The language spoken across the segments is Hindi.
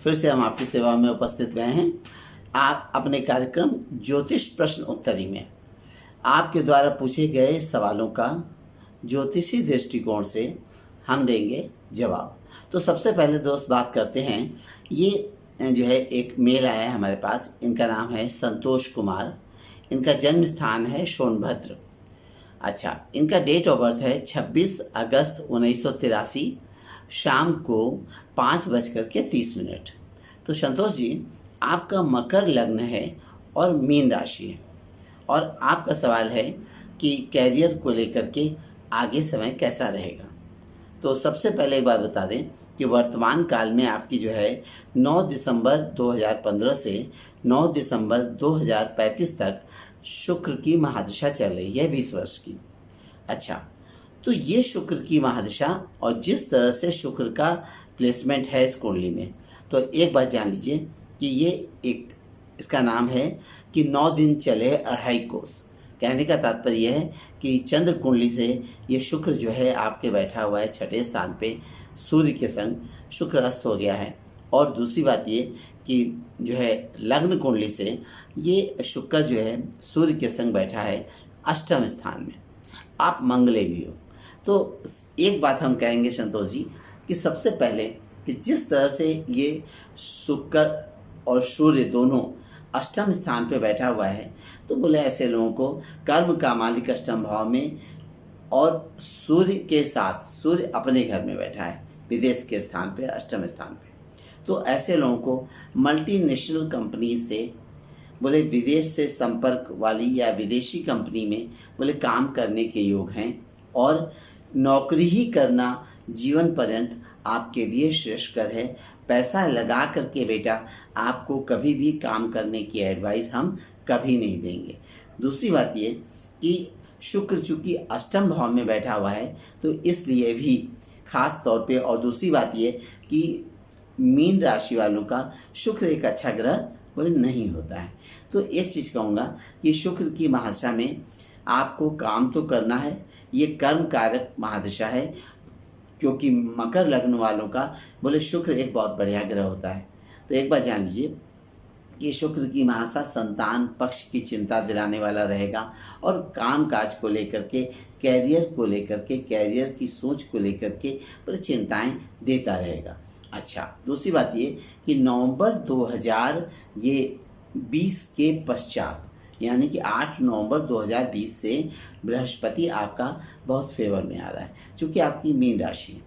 फिर से हम आपकी सेवा में उपस्थित हुए हैं। आप अपने कार्यक्रम ज्योतिष प्रश्न उत्तरी में आपके द्वारा पूछे गए सवालों का ज्योतिषी दृष्टिकोण से हम देंगे जवाब। तो सबसे पहले दोस्त बात करते हैं, ये जो है एक मेल आया है हमारे पास। इनका नाम है संतोष कुमार। इनका जन्म स्थान है सोनभद्र। अच्छा, इनका डेट ऑफ बर्थ है 26 अगस्त 1983 शाम को 5:30। तो संतोष जी, आपका मकर लग्न है और मीन राशि है, और आपका सवाल है कि कैरियर को लेकर के आगे समय कैसा रहेगा। तो सबसे पहले एक बात बता दें कि वर्तमान काल में आपकी जो है 9 दिसंबर 2015 से 9 दिसंबर 2035 तक शुक्र की महादशा चल रही है 20 वर्ष की। अच्छा, तो ये शुक्र की महादशा और जिस तरह से शुक्र का प्लेसमेंट है इस कुंडली में, तो एक बात जान लीजिए कि ये एक, इसका नाम है कि 9 दिन चले 2.5 कोस। कहने का तात्पर्य यह है कि चंद्र कुंडली से ये शुक्र जो है आपके बैठा हुआ है 6ठे स्थान पे सूर्य के संग। शुक्र अस्त हो गया है। और दूसरी बात ये कि जो है लग्न कुंडली से ये शुक्र जो है सूर्य के संग बैठा है 8वें स्थान में। आप मंगले भी हो। तो एक बात हम कहेंगे संतोष जी कि सबसे पहले कि जिस तरह से ये शुक्र और सूर्य दोनों 8वें स्थान पे बैठा हुआ है, तो बोले ऐसे लोगों को कर्म का मालिक 8वें भाव में, और सूर्य के साथ सूर्य अपने घर में बैठा है विदेश के स्थान पे 8वें स्थान पे। तो ऐसे लोगों को मल्टीनेशनल कंपनी से बोले विदेश से संपर्क वाली या विदेशी कंपनी में बोले काम करने के योग हैं, और नौकरी ही करना जीवन पर्यंत आपके लिए श्रेष्ठकर है। पैसा लगा करके बेटा आपको कभी भी काम करने की एडवाइस हम कभी नहीं देंगे। दूसरी बात ये कि शुक्र चूँकि 8वें भाव में बैठा हुआ है, तो इसलिए भी खास तौर पे, और दूसरी बात ये कि मीन राशि वालों का शुक्र एक अच्छा ग्रह बोले नहीं होता है। तो एक चीज़ कहूँगा कि शुक्र की महादशा में आपको काम तो करना है। ये कर्म कारक महादशा है, क्योंकि मकर लग्न वालों का बोले शुक्र एक बहुत बढ़िया ग्रह होता है। तो एक बार जान लीजिए कि शुक्र की महादशा संतान पक्ष की चिंता दिलाने वाला रहेगा, और काम काज को लेकर के, कैरियर को लेकर के, कैरियर की सोच को लेकर के बोले चिंताएं देता रहेगा। अच्छा, दूसरी बात ये कि नवंबर 2020 के पश्चात, यानी कि 8 नवंबर 2020 से बृहस्पति आपका बहुत फेवर में आ रहा है, क्योंकि आपकी मीन राशि है,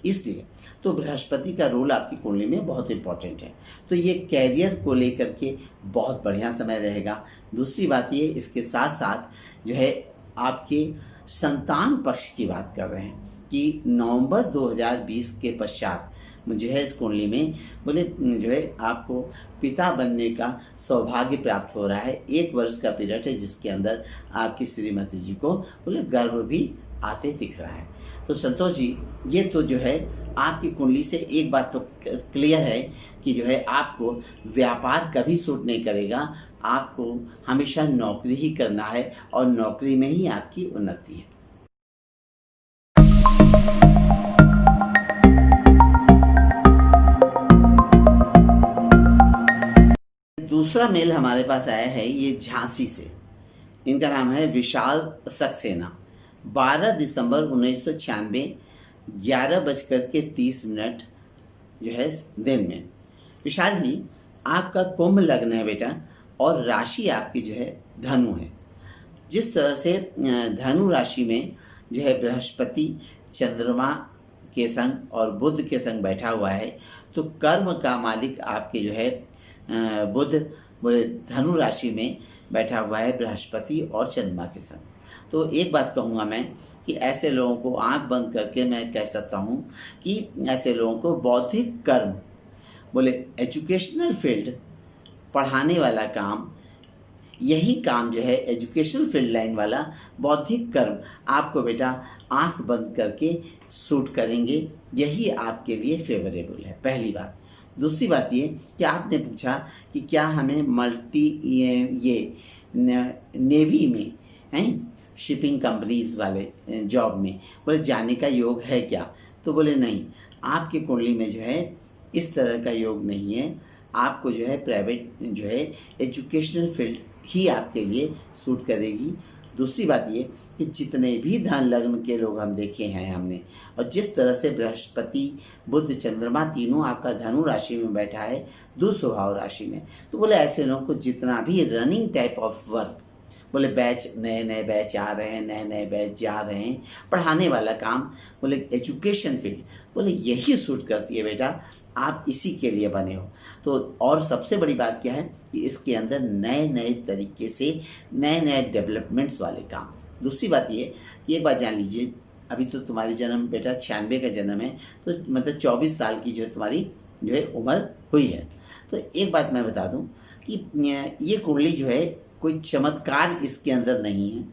इसलिए तो बृहस्पति का रोल आपकी कुंडली में बहुत इंपॉर्टेंट है। तो ये कैरियर को लेकर के बहुत बढ़िया समय रहेगा। दूसरी बात ये, इसके साथ साथ जो है आपके संतान पक्ष की बात कर रहे हैं कि नवंबर 2020 के पश्चात जो है इस कुंडली में बोले जो है आपको पिता बनने का सौभाग्य प्राप्त हो रहा है। 1 वर्ष का पीरियड है जिसके अंदर आपकी श्रीमती जी को बोले गर्व भी आते दिख रहा है। तो संतोष जी, ये तो जो है आपकी कुंडली से एक बात तो क्लियर है कि जो है आपको व्यापार कभी सूट नहीं करेगा। आपको हमेशा नौकरी ही करना है, और नौकरी में ही आपकी उन्नति है। दूसरा मेल हमारे पास आया है ये झांसी से। इनका नाम है विशाल सक्सेना। 12 दिसंबर 1996 11:30 जो है दिन में। विशाल जी, आपका कुंभ लग्न है बेटा, और राशि आपकी जो है धनु है। जिस तरह से धनु राशि में जो है बृहस्पति चंद्रमा के संग और बुध के संग बैठा हुआ है, तो कर्म का मालिक आपके जो है बुध बोले धनु राशि में बैठा हुआ है बृहस्पति और चंद्रमा के संग। तो एक बात कहूँगा मैं कि ऐसे लोगों को आंख बंद करके मैं कह सकता हूँ कि ऐसे लोगों को बौद्धिक कर्म बोले एजुकेशनल फील्ड, पढ़ाने वाला काम, यही काम जो है एजुकेशनल फील्ड लाइन वाला बौद्धिक कर्म आपको बेटा आंख बंद करके सूट करेंगे। यही आपके लिए फेवरेबल है, पहली बात। दूसरी बात ये कि आपने पूछा कि क्या हमें नेवी में हैं शिपिंग कंपनीज वाले जॉब में बोले जाने का योग है क्या। तो बोले नहीं, आपकी कुंडली में जो है इस तरह का योग नहीं है। आपको जो है प्राइवेट जो है एजुकेशनल फील्ड ही आपके लिए सूट करेगी। दूसरी बात ये कि जितने भी धन लग्न के लोग हम देखे हैं हमने, और जिस तरह से बृहस्पति बुध चंद्रमा तीनों आपका धनु राशि में बैठा है दुस्वभाव राशि में, तो बोले ऐसे लोगों को जितना भी रनिंग टाइप ऑफ वर्क, बोले बैच नए नए बैच आ रहे हैं, नए नए बैच जा रहे हैं, पढ़ाने वाला काम, बोले एजुकेशन फील्ड, बोले यही सूट करती है बेटा, आप इसी के लिए बने हो। तो और सबसे बड़ी बात क्या है कि इसके अंदर नए नए तरीके से नए नए डेवलपमेंट्स वाले काम। दूसरी बात ये कि एक बात जान लीजिए, अभी तो तुम्हारी जन्म बेटा 96 का जन्म है, तो मतलब 24 साल की जो है तुम्हारी जो है उम्र हुई है। तो एक बात मैं बता दूं कि ये कुंडली जो है कोई चमत्कार इसके अंदर नहीं है।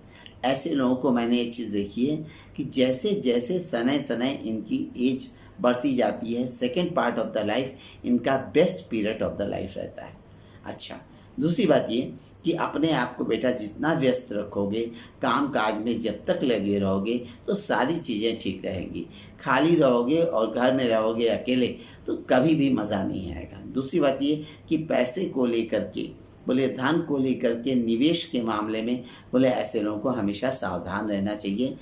ऐसे लोगों को मैंने एक चीज़ देखी है कि जैसे जैसे सनय सनय इनकी एज बढ़ती जाती है, second part of the life इनका best period of the life रहता है। अच्छा, दूसरी बात ये कि अपने आप को बेटा जितना व्यस्त रखोगे, काम काज में जब तक लगे रहोगे तो सारी चीज़ें ठीक रहेंगी। खाली रहोगे और घर में रहोगे अकेले तो कभी भी मज़ा नहीं आएगा। दूसरी बात ये कि पैसे को लेकर के, बोले धन को लेकर के, निवेश के मामले में, बोले ऐसे लोगों को हमेशा सावधान रहना चाहिए।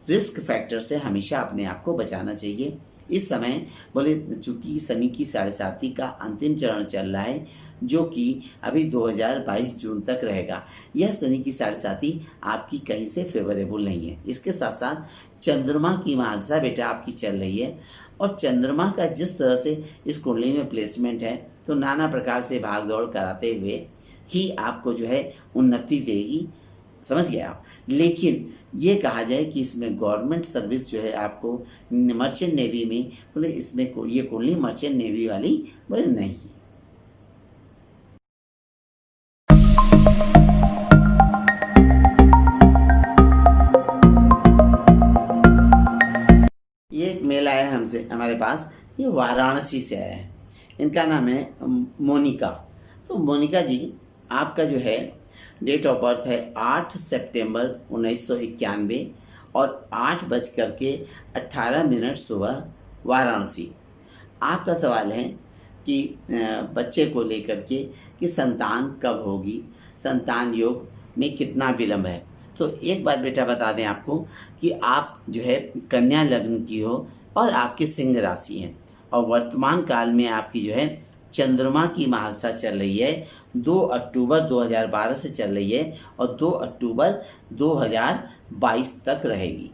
रिस्क फैक्टर से हमेशा अपने आप को बचाना चाहिए। इस समय बोले चूँकि शनि की 7.5 का अंतिम चरण चल रहा है, जो कि अभी 2022 जून तक रहेगा। यह शनि की 7.5 आपकी कहीं से फेवरेबल नहीं है। इसके साथ साथ चंद्रमा की महादशा बेटा आपकी चल रही है, और चंद्रमा का जिस तरह से इस कुंडली में प्लेसमेंट है, तो नाना प्रकार से भाग दौड़ कराते हुए ही आपको जो है उन्नति देगी, समझ गए आप। लेकिन ये कहा जाए कि इसमें गवर्नमेंट सर्विस जो है आपको मर्चेंट नेवी में, बोले इसमें ये कुंडली मर्चेंट नेवी वाली बोले नहीं है। ये एक मेल आया है हमसे, हमारे पास, ये वाराणसी से आया है। इनका नाम है मोनिका। तो मोनिका जी, आपका जो है डेट ऑफ बर्थ है 8 सितंबर 1991 और 8:18 सुबह, वाराणसी। आपका सवाल है कि बच्चे को लेकर के कि संतान कब होगी, संतान योग में कितना विलंब है। तो एक बात बेटा बता दें आपको कि आप जो है कन्या लग्न की हो और आपकी सिंह राशि है, और वर्तमान काल में आपकी जो है चंद्रमा की महादशा चल रही है, 2 अक्टूबर 2012 से चल रही है और 2 अक्टूबर 2022 तक रहेगी।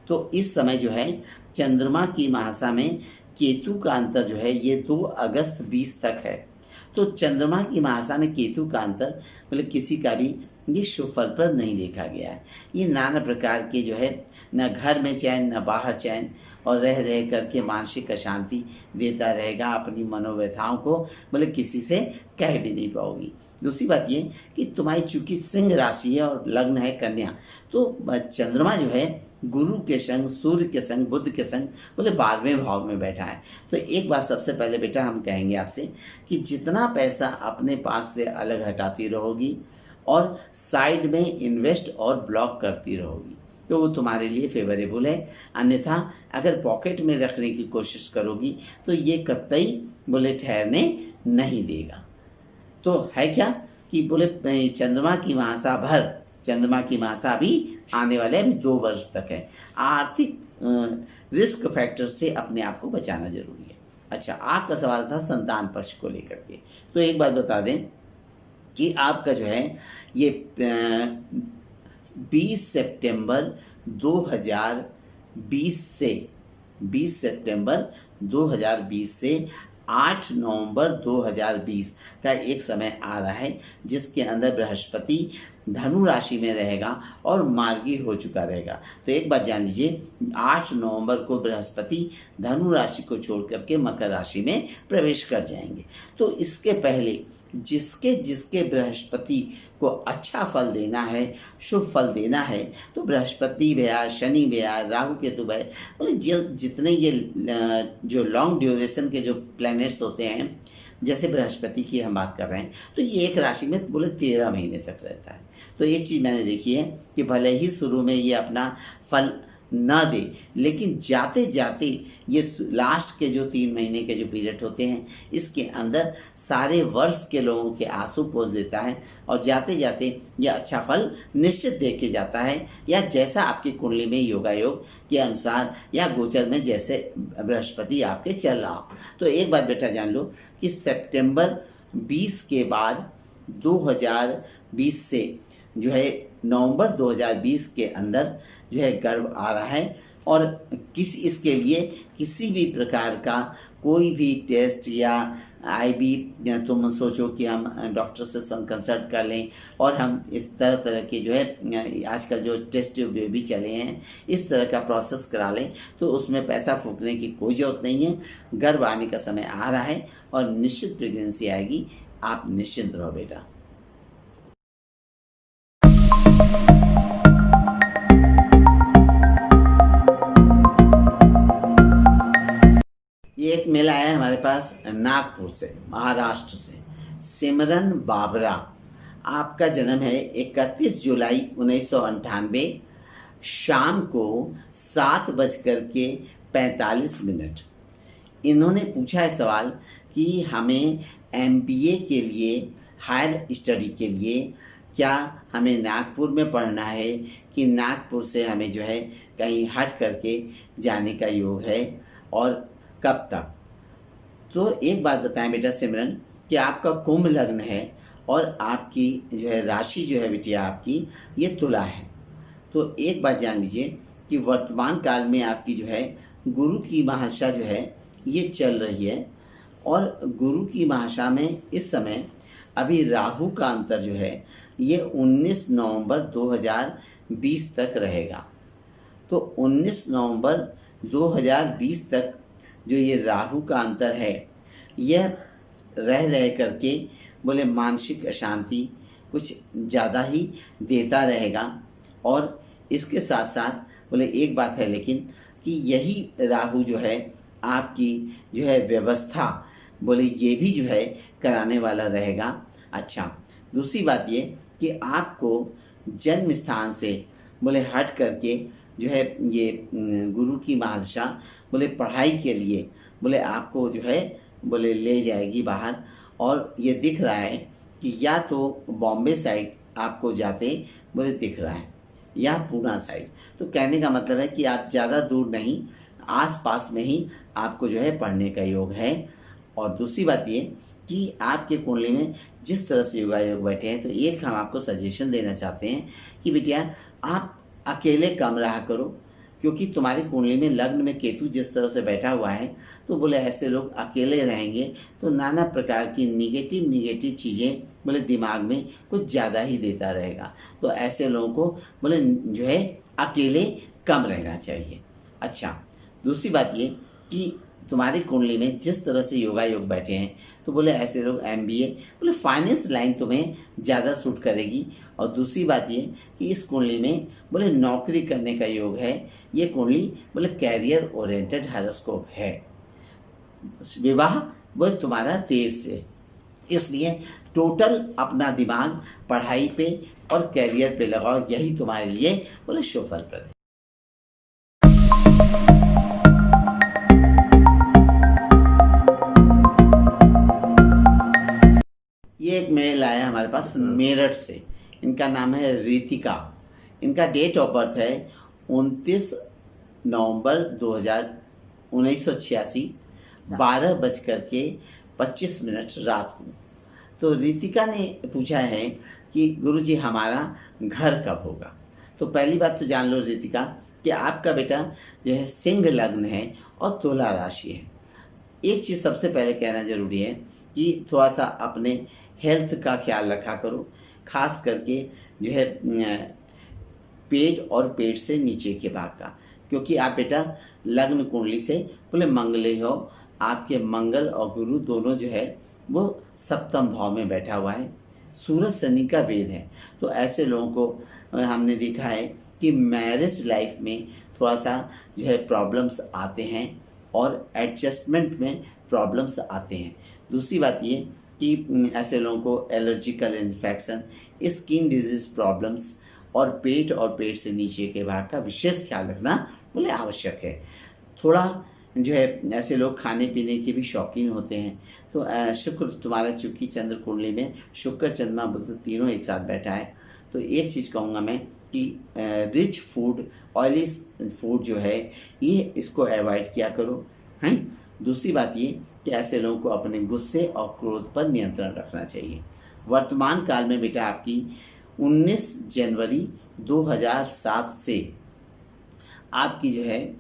तो इस समय जो है चंद्रमा की महादशा में केतु का अंतर जो है ये 2 अगस्त 20 तक है। तो चंद्रमा की महादशा में केतु का अंतर मतलब किसी का भी ये शुभ फलप्रद नहीं देखा गया है। ये नाना प्रकार के जो है न घर में चैन न बाहर चैन, और रह रह करके मानसिक अशांति देता रहेगा। अपनी मनोव्यथाओं को मतलब किसी से कह भी नहीं पाओगी। दूसरी बात ये कि तुम्हारी चूंकि सिंह राशि है और लग्न है कन्या, तो चंद्रमा जो है गुरु के संग, सूर्य के संग, बुध के संग बोले 12वें भाव में बैठा है। तो एक बात सबसे पहले बेटा हम कहेंगे आपसे कि जितना पैसा अपने पास से अलग हटाती रहोगी और साइड में इन्वेस्ट और ब्लॉक करती रहोगी तो वो तुम्हारे लिए फेवरेबल है। अन्यथा अगर पॉकेट में रखने की कोशिश करोगी तो ये कतई बोले ठहरने नहीं देगा। तो है क्या कि बोले चंद्रमा की महादशा भर, चंद्रमा की महादशा भी आने वाले अभी 2 वर्ष तक है। आर्थिक रिस्क फैक्टर से अपने आप को बचाना जरूरी है। अच्छा, आपका सवाल था संतान पक्ष को लेकर के। तो एक बात बता दें कि आपका जो है ये 20 सितंबर 2020 से 8 नवंबर 2020 का एक समय आ रहा है जिसके अंदर बृहस्पति धनु राशि में रहेगा और मार्गी हो चुका रहेगा। तो एक बात जान लीजिए, 8 नवंबर को बृहस्पति धनु राशि को छोड़ करके मकर राशि में प्रवेश कर जाएंगे। तो इसके पहले जिसके जिसके बृहस्पति को अच्छा फल देना है, शुभ फल देना है, तो बृहस्पति भया, शनि भया, राहु केतु भया, बोले जितने ये जो लॉन्ग ड्यूरेशन के जो प्लैनेट्स होते हैं, जैसे बृहस्पति की हम बात कर रहे हैं, तो ये एक राशि में बोले 13 महीने तक रहता है। तो एक चीज़ मैंने देखी है कि भले ही शुरू में ये अपना फल ना दे, लेकिन जाते जाते ये लास्ट के जो 3 महीने के जो पीरियड होते हैं, इसके अंदर सारे वर्ष के लोगों के आंसू पोंछ देता है और जाते जाते ये अच्छा फल निश्चित दे के जाता है, या जैसा आपकी कुंडली में योगा योग के अनुसार या गोचर में जैसे बृहस्पति आपके चल रहा हो। तो एक बात बेटा जान लो कि सितंबर 20 के बाद 2020 से जो है नवंबर 2020 के अंदर जो है गर्भ आ रहा है, और इसके लिए किसी भी प्रकार का कोई भी टेस्ट या आईबी तुम सोचो कि हम डॉक्टर से कंसल्ट कर लें और हम इस तरह तरह के जो है आजकल जो टेस्ट भी चले हैं इस तरह का प्रोसेस करा लें, तो उसमें पैसा फूकने की कोई ज़रूरत नहीं है। गर्भ आने का समय आ रहा है और निश्चित प्रेगनेंसी आएगी, आप निश्चिंत रहो बेटा। ये एक मेल आया है हमारे पास नागपुर से, महाराष्ट्र से। सिमरन बाबरा, आपका जन्म है 31 जुलाई 1998 शाम को 7:45। इन्होंने पूछा है सवाल कि हमें MBA के लिए, हायर स्टडी के लिए क्या हमें नागपुर में पढ़ना है कि नागपुर से हमें जो है कहीं हट करके जाने का योग है, और कब तक। तो एक बात बताएं बेटा सिमरन कि आपका कुंभ लग्न है और आपकी जो है राशि जो है बिटिया आपकी ये तुला है। तो एक बात जान लीजिए कि वर्तमान काल में आपकी जो है गुरु की महादशा जो है ये चल रही है, और गुरु की महादशा में इस समय अभी राहु का अंतर जो है ये 19 नवंबर 2020 तक रहेगा। तो 19 नवंबर 2020 तक जो ये राहु का अंतर है यह रह करके बोले मानसिक अशांति कुछ ज़्यादा ही देता रहेगा। और इसके साथ साथ बोले एक बात है लेकिन कि यही राहु जो है आपकी जो है व्यवस्था बोले ये भी जो है कराने वाला रहेगा। अच्छा, दूसरी बात ये कि आपको जन्म स्थान से बोले हट करके जो है ये गुरु की महादशा बोले पढ़ाई के लिए बोले आपको जो है बोले ले जाएगी बाहर, और ये दिख रहा है कि या तो बॉम्बे साइड आपको जाते बोले दिख रहा है या पूना साइड। तो कहने का मतलब है कि आप ज़्यादा दूर नहीं, आसपास में ही आपको जो है पढ़ने का योग है। और दूसरी बात ये कि आपके कुंडली में जिस तरह से योगा योग बैठे हैं, तो एक हम आपको सजेशन देना चाहते हैं कि बेटिया आप अकेले कम रहा करो, क्योंकि तुम्हारी कुंडली में लग्न में केतु जिस तरह से बैठा हुआ है, तो बोले ऐसे लोग अकेले रहेंगे तो नाना प्रकार की निगेटिव चीज़ें बोले दिमाग में कुछ ज़्यादा ही देता रहेगा। तो ऐसे लोगों को बोले जो है अकेले कम रहना चाहिए। अच्छा, दूसरी बात ये कि तुम्हारी कुंडली में जिस तरह से योगा योग बैठे हैं, तो बोले ऐसे लोग MBA बोले फाइनेंस लाइन तुम्हें ज़्यादा सूट करेगी। और दूसरी बात ये कि इस कुंडली में बोले नौकरी करने का योग है। ये कुंडली बोले कैरियर ओरिएंटेड हॉरोस्कोप है। विवाह बोले तुम्हारा देर से, इसलिए टोटल अपना दिमाग पढ़ाई पे और कैरियर पे लगाओ, यही तुम्हारे लिए बोले शुभफलप्रद है। ये एक मेल आया हमारे पास मेरठ से। इनका नाम है रितिका। इनका डेट ऑफ बर्थ है 29 नवंबर 1986 12:25 रात को। तो रितिका ने पूछा है कि गुरुजी हमारा घर कब होगा। तो पहली बात तो जान लो रितिका कि आपका बेटा जो है सिंह लग्न है और तुला राशि है। एक चीज़ सबसे पहले कहना जरूरी है कि थोड़ा सा अपने हेल्थ का ख्याल रखा करो, खास करके जो है पेट और पेट से नीचे के भाग का, क्योंकि आप बेटा लग्न कुंडली से बोले मंगले हो। आपके मंगल और गुरु दोनों जो है वो सप्तम भाव में बैठा हुआ है, सूरज शनि का भेद है। तो ऐसे लोगों को हमने देखा है कि मैरिज लाइफ में थोड़ा सा जो है प्रॉब्लम्स आते हैं और एडजस्टमेंट में प्रॉब्लम्स आते हैं। दूसरी बात ये कि ऐसे लोगों को allergical infection, skin disease problems और पेट से नीचे के भाग का विशेष ख्याल रखना बोले आवश्यक है। थोड़ा जो है ऐसे लोग खाने पीने के भी शौकीन होते हैं। तो शुक्र तुम्हारा चूँकि चंद्र कुंडली में शुक्र चंद्रमा बुध तीनों एक साथ बैठा है, तो एक चीज़ कहूँगा मैं कि रिच फूड, ऑयली फूड जो है ये इसको अवॉइड किया करो, हैं। दूसरी बात ये कि ऐसे लोगों को अपने गुस्से और क्रोध पर नियंत्रण रखना चाहिए। वर्तमान काल में बेटा आपकी 19 जनवरी 2007 से आपकी जो है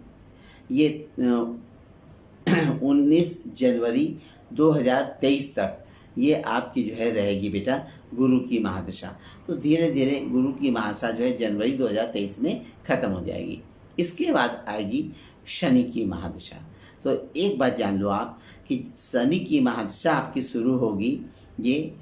ये 19 जनवरी 2023 तक ये आपकी जो है रहेगी बेटा गुरु की महादशा। तो धीरे धीरे गुरु की महादशा जो है जनवरी 2023 में ख़त्म हो जाएगी। इसके बाद आएगी शनि की महादशा। तो एक बात जान लो आप कि शनि की महादशा आपकी शुरू होगी ये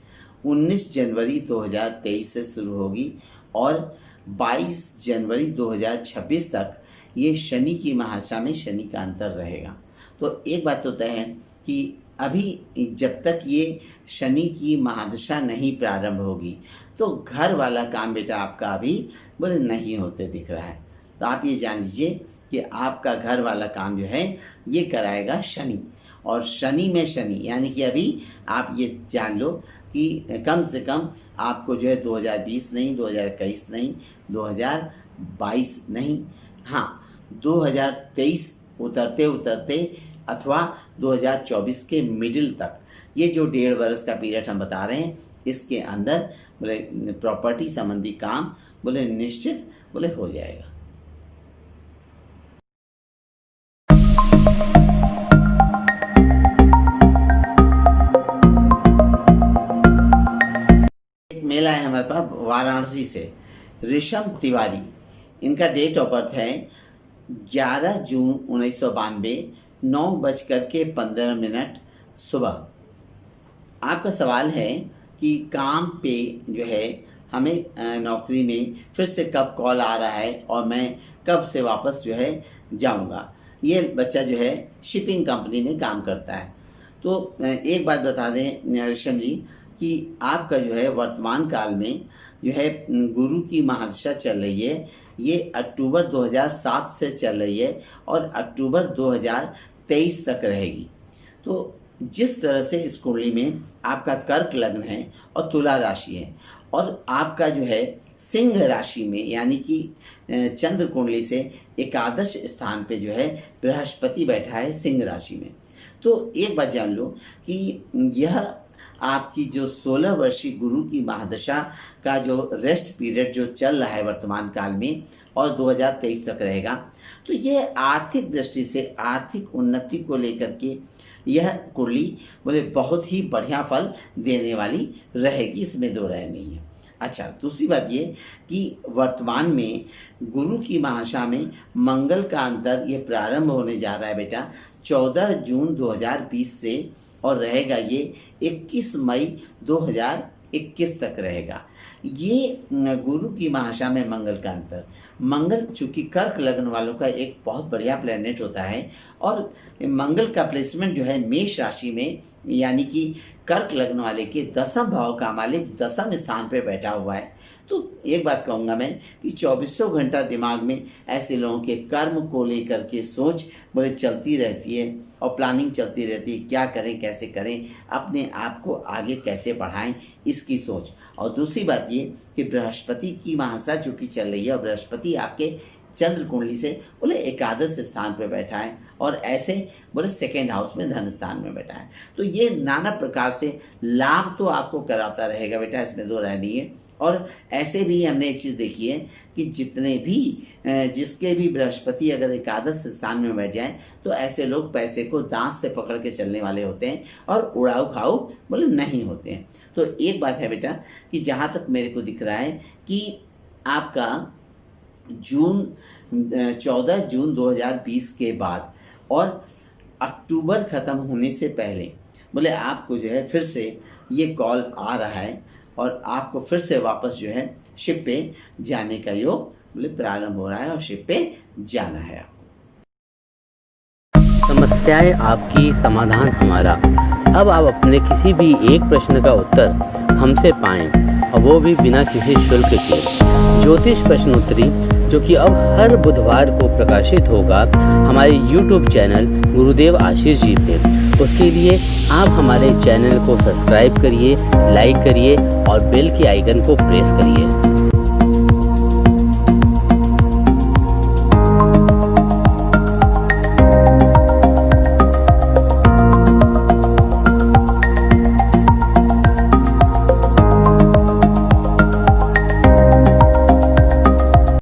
19 जनवरी 2023 से शुरू होगी और 22 जनवरी 2026 तक ये शनि की महादशा में शनि का अंतर रहेगा। तो एक बात तो तय है कि अभी जब तक ये शनि की महादशा नहीं प्रारंभ होगी तो घर वाला काम बेटा आपका अभी बोले नहीं होते दिख रहा है। तो आप ये जान लीजिए कि आपका घर वाला काम जो है ये कराएगा शनि, और शनि में शनि यानी कि अभी आप ये जान लो कि कम से कम आपको जो है 2020 नहीं, 2021 नहीं, 2022 नहीं, हाँ 2023 उतरते उतरते अथवा 2024 के मिडिल तक ये जो 1.5 वर्ष का पीरियड हम बता रहे हैं इसके अंदर बोले प्रॉपर्टी संबंधी काम बोले निश्चित बोले हो जाएगा। एक मेला है हमारे पास वाराणसी से, ऋषम तिवारी, इनका डेट ऑफ बर्थ है 11 जून 1992, 9:15 सुबह। आपका सवाल है कि काम पे जो है हमें नौकरी में फिर से कब कॉल आ रहा है और मैं कब से वापस जो है जाऊंगा। ये बच्चा जो है शिपिंग कंपनी में काम करता है। तो एक बात बता दें ऋषम जी कि आपका जो है वर्तमान काल में जो है गुरु की महादशा चल रही है, ये अक्टूबर 2007 से चल रही है और अक्टूबर 2023 तक रहेगी। तो जिस तरह से इस कुंडली में आपका कर्क लग्न है और तुला राशि है और आपका जो है सिंह राशि में यानी कि चंद्र कुंडली से एकादश स्थान पे जो है बृहस्पति बैठा है सिंह राशि में। तो एक बात जान लो कि यह आपकी जो 16 वर्षीय गुरु की महादशा का जो रेस्ट पीरियड जो चल रहा है वर्तमान काल में और 2023 तक रहेगा, तो यह आर्थिक दृष्टि से आर्थिक उन्नति को लेकर के यह कुंडली बोले बहुत ही बढ़िया फल देने वाली रहेगी, इसमें दो राय नहीं है। अच्छा, दूसरी बात ये कि वर्तमान में गुरु की महादशा में मंगल का अंतर ये प्रारंभ होने जा रहा है बेटा 14 जून 2020 से और रहेगा ये 21 मई 2021 तक रहेगा। ये गुरु की महादशा में मंगल का अंतर, मंगल चूँकि कर्क लग्न वालों का एक बहुत बढ़िया प्लेनेट होता है और मंगल का प्लेसमेंट जो है मेष राशि में यानी कि कर्क लग्न वाले के 10वें भाव का मालिक 10वें स्थान पे बैठा हुआ है। तो एक बात कहूँगा मैं कि 24 घंटा दिमाग में ऐसे लोगों के कर्म को लेकर के सोच बोले चलती रहती है और प्लानिंग चलती रहती है, क्या करें कैसे करें, अपने आप को आगे कैसे बढ़ाएं, इसकी सोच। और दूसरी बात ये कि बृहस्पति की महादशा चूँकि चल रही है और बृहस्पति आपके चंद्र कुंडली से बोले एकादश स्थान पे बैठा है और ऐसे बोले सेकेंड हाउस में धन स्थान में बैठा है। तो ये नाना प्रकार से लाभ तो आपको कराता रहेगा बेटा, इसमें दो राय नहीं है। और ऐसे भी हमने एक चीज़ देखी है कि जितने भी जिसके भी बृहस्पति अगर एकादश स्थान में बैठ जाए तो ऐसे लोग पैसे को दांत से पकड़ के चलने वाले होते हैं और उड़ाऊ खाऊ बोले नहीं होते हैं। तो एक बात है बेटा कि जहाँ तक मेरे को दिख रहा है कि आपका 14 जून 2020 के बाद और अक्टूबर ख़त्म होने से पहले बोले आपको जो है फिर से ये कॉल आ रहा है और आपको फिर से वापस जो है शिप पे जाने का योग बोले प्रारंभ हो रहा है और शिप पे जाना है आपको। समस्याएं आपकी, समाधान हमारा। अब आप अपने किसी भी एक प्रश्न का उत्तर हमसे पाएं और वो भी बिना किसी शुल्क के। ज्योतिष प्रश्नोत्तरी जो कि अब हर बुधवार को प्रकाशित होगा हमारे YouTube चैनल गुरुदेव आशीष जी पे। उसके लिए आप हमारे चैनल को सब्सक्राइब करिए, लाइक करिए और बेल के आइकन को प्रेस करिए।